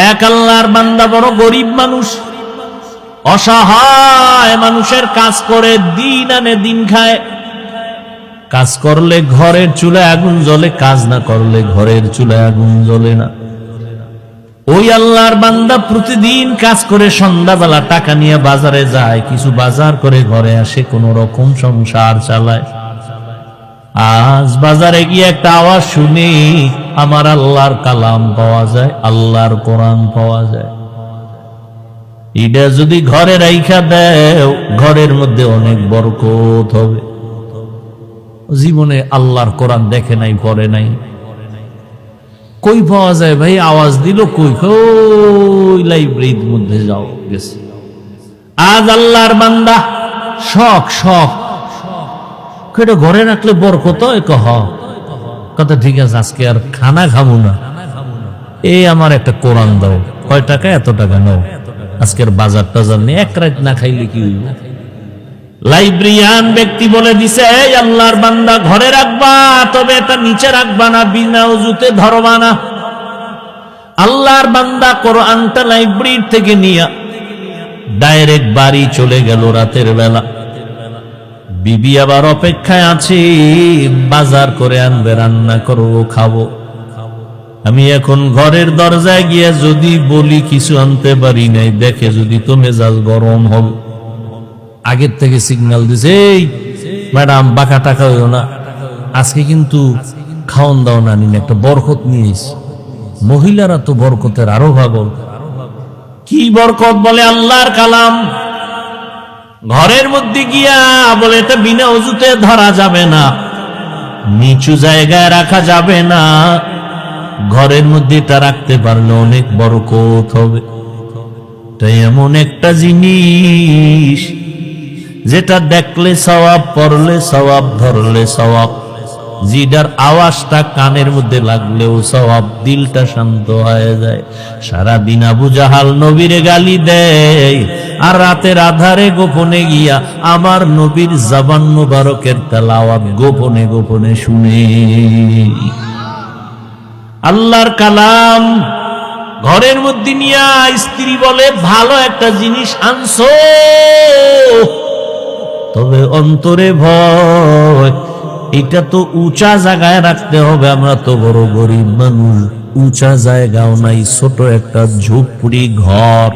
এক আল্লাহর বান্দা বড় গরিব মানুষ, অসহায় মানুষের কাজ করে দিন আনে দিন খায়। কাজ করলে ঘরের চুলায় আগুন জ্বলে, কাজ না করলে ঘরের চুলায় আগুন জ্বলে না। ওই আল্লাহর বান্দা প্রতিদিন কাজ করে সন্ধ্যাবেলা টাকা নিয়ে বাজারে যায়, কিছু বাজার করে ঘরে আসে, কোন রকম সংসার চালায়। আজ বাজারে গিয়ে একটা আওয়াজ শুনি, আমার আল্লাহর কালাম পাওয়া যায়, আল্লাহর কোরআন পাওয়া যায়। এটা যদি ঘরে রাইখা দেও, ঘরের মধ্যে অনেক বরকত হবে। জীবনে আল্লাহর কোরআন দেখে নাই, পড়ে নাই, কই পাওয়া যায় ভাই? আওয়াজ দিল কই? কই লাইব্রেরির মধ্যে যাও, গেছে। আজ আল্লাহর বান্দা শখ শখ এটা ঘরে রাখলে বরকত কথা। ঠিক আছে, আজকে আর খানা খাবো না, এই আমার একটা কোরআন দাও। কয় টাকা? এত টাকা নাও, আজকের বাজার টাজার নিয়ে এক রাত না খাইলে কি হইব? লাইব্রেরিয়ান ব্যক্তি বলে দিছে, এই আল্লাহর বান্দা ঘরে রাখবা, তবে এটা নিচে রাখবা না, বিনা উজুতে ধরবা না। আল্লাহর বান্দা কোরআনটা লাইব্রেরি থেকে নিয়ে ডাইরেক্ট বাড়ি চলে গেল রাতের বেলা। বিবি আবার অপেক্ষায় আছে, বাজার করে আনবে, রান্না করবো, খাবো। আমি এখন ঘরের দরজায় গিয়ে যদি বলি কিছু আনতে পারি নাই, দেখে যদি তো মেজাজ গরম হবে। আগের থেকে সিগন্যাল দিছে, এই ম্যাডাম বাঁকা টাকা হইও না, আজকে কিন্তু খাওন দাও না, নিন একটা বরকত নিয়েছ। মহিলারা তো বরকতের আরো ভাগল। কি বরকত? বলে আল্লাহর কালাম। ঘরের মধ্যে গিয়া বলে এটা বিনা ওযুতে ধরা যাবে না, নিচু জায়গায় রাখা যাবে না, ঘরের মধ্যে এটা রাখতে পারলে অনেক বরকত হবে। তাই এমন একটা জিনিস যেটা দেখলে সওয়াব, পড়লে সওয়াব, ধরলে সওয়াব, জিডার আওয়াজটা কানের মধ্যে লাগলেও সওয়াব, দিলটা শান্ত হয়ে যায়। সারাদিন আবু জাহাল নবীরে গালি দেয়, আর রাতের আধারে গোপনে গিয়া আমার নবীর জবান মুবারকের তেলাওয়াত গোপনে গোপনে শুনে। আল্লাহর কালাম ঘরের মধ্যে নিয়া স্ত্রী বলে, ভালো একটা জিনিস আনছো, তবে অন্তরে ভয়, এটা তো উঁচা জায়গায় রাখতে হবে। আমরা তো বড় গরিব মানুষ, উঁচা জায়গাও নাই, ছোট একটা ঝুপড়ি ঘর,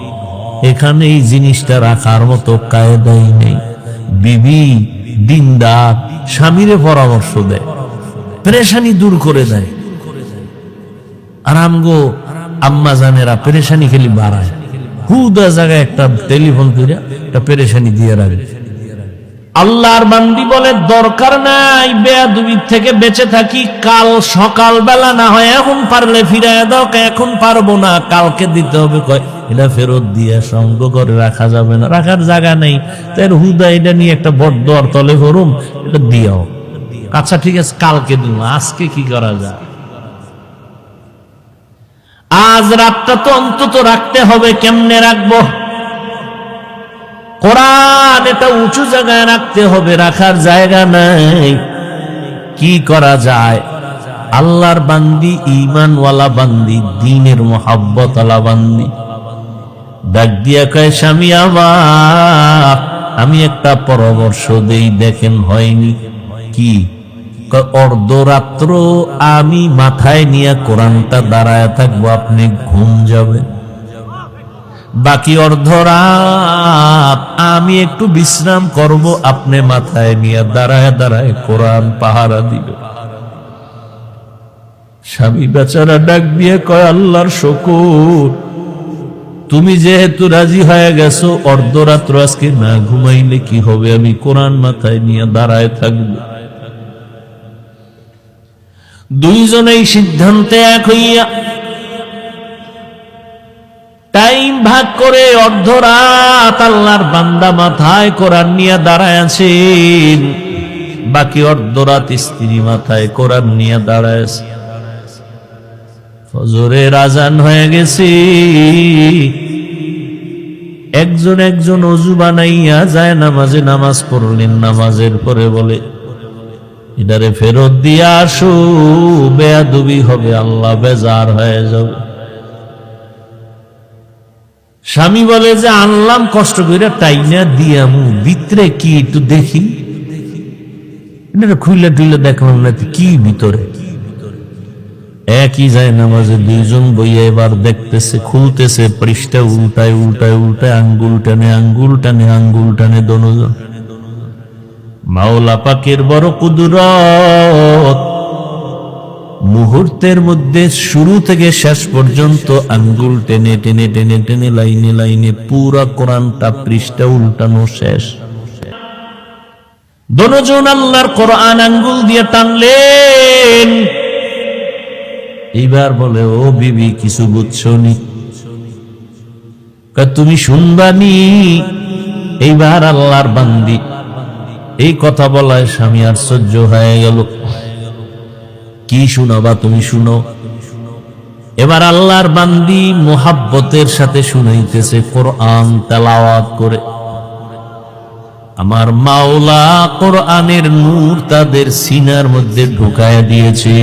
এখানে এই জিনিসটা রাখার মতো কায়দাই নেই। বিবি দিনদার স্বামীরে পরামর্শ দেয়, পেরেশানি দূর করে দেয়। আর আমগো আম্মা জানেরা পেরেশানি খেলি বাড়ায়, হুদা জায়গায় একটা টেলিফোন করে একটা পেরেশানি দিয়ে রাখে। আল্লাহর বান্দি বলে, দরকার নাই, বেয়াদবির থেকে বেঁচে থাকি, কাল সকাল বেলা না হয়, এখন পারলে ফিরাইয়া দাও। এখন পারবো না, কালকে দিতে হবে। কয় এটা ফেরত দিয়ে সঙ্গ করে রাখা যাবে না, রাখার জায়গা নেই, তাই হুদা এটা নিয়ে একটা বড় তলে ভরুম, এটা দিও। আচ্ছা ঠিক আছে, কালকে দিব, আজকে কি করা যায়? আজ রাতটা তো অন্তত রাখতে হবে। কেমনে রাখবো? কোরআন এটা উঁচু জায়গায় রাখতে হবে, রাখার জায়গা নাই। কি করা যায়? আল্লাহর বান্দি, ঈমানওয়ালা বান্দি, দ্বীনের মুহাব্বত ওয়ালা বান্দি ডাক দিয়া কয়, স্বামী আমার, আমি একটা পরামর্শ দেই, দেখেন হয়নি কি? অর্ধরাত্র আমি মাথায় নিয়ে কোরআনটা দাঁড়ায় থাকবো, আপনি ঘুম যাবেন। বাকি অর্ধরাত আমি একটু বিশ্রাম করব, আপনি মাথায় নিয়ে দাঁড়ায় দাঁড়ায় কোরআন পাহারা দিবে। স্বামী বেচারা ডাক দিয়ে কয়, আল্লাহর শুকর, তুমি যেহেতু রাজি হয়ে গেছো, অর্ধরাত্র আজকে না ঘুমাইলে কি হবে, আমি কোরআন মাথায় নিয়ে দাঁড়ায় থাকবো। দুইজনেই সিদ্ধান্তে এক হইয়া টাইম ভাগ করে অর্ধরাত আল্লাহর বান্দা মাথায় কোরআন নিয়ে দাঁড়ায় আছেন, বাকি অর্ধরাত স্ত্রী মাথায় কোরআন নিয়ে দাঁড়ায় আছে। ফজরের আজান হয়ে গেছে, একজন একজন ওযু বানাইয়া যায় নামাজে নামাজ পড়লেন। নামাজের পরে বলে, এটারে ফেরত দিয়ে আসো, বেয়াদবি হবে, আল্লাহ বেজার হয়ে যাবে। স্বামী বলে যে আনলাম কষ্ট করে টাইনা দিয়ামু, ভিতরে কি একটু দেখি, এটা খুইলে টুইলে দেখলাম না কি ভিতরে। একই যায় নামাজে দুইজন বইয়া এবার দেখতেছে, খুলতেছে পৃষ্ঠা, উল্টায় উল্টায় উল্টায় আঙ্গুল টানে আঙ্গুল টানে আঙ্গুল টানে দোনোজন। মাওলা পাকের বড় কুদরত, মুহূর্তের মধ্যে শুরু থেকে শেষ পর্যন্ত আঙ্গুল টেনে টেনে টেনে টেনে লাইনে লাইনে পুরা কোরআনটা পৃষ্ঠা উল্টানো শেষ। দোনোজন আল্লাহর কোরআন আঙ্গুল দিয়ে টানলেন। এইবার বলে, ও বিবি কিছু বুঝছো নি? তুমি শুনবানি। এইবার আল্লাহর বান্দি এই কথা বলায় স্বামী আশ্চর্য হয়ে গেল। কি শুনাবা তুমি শুনো। এবার আল্লাহর বান্দি মোহাব্বতের সাথে শুনাইতেছে কোরআন তেলাওয়াত করে। আমার মাওলা কোরআনের নূর তাদের সিনার মধ্যে ঢুকায় দিয়েছে।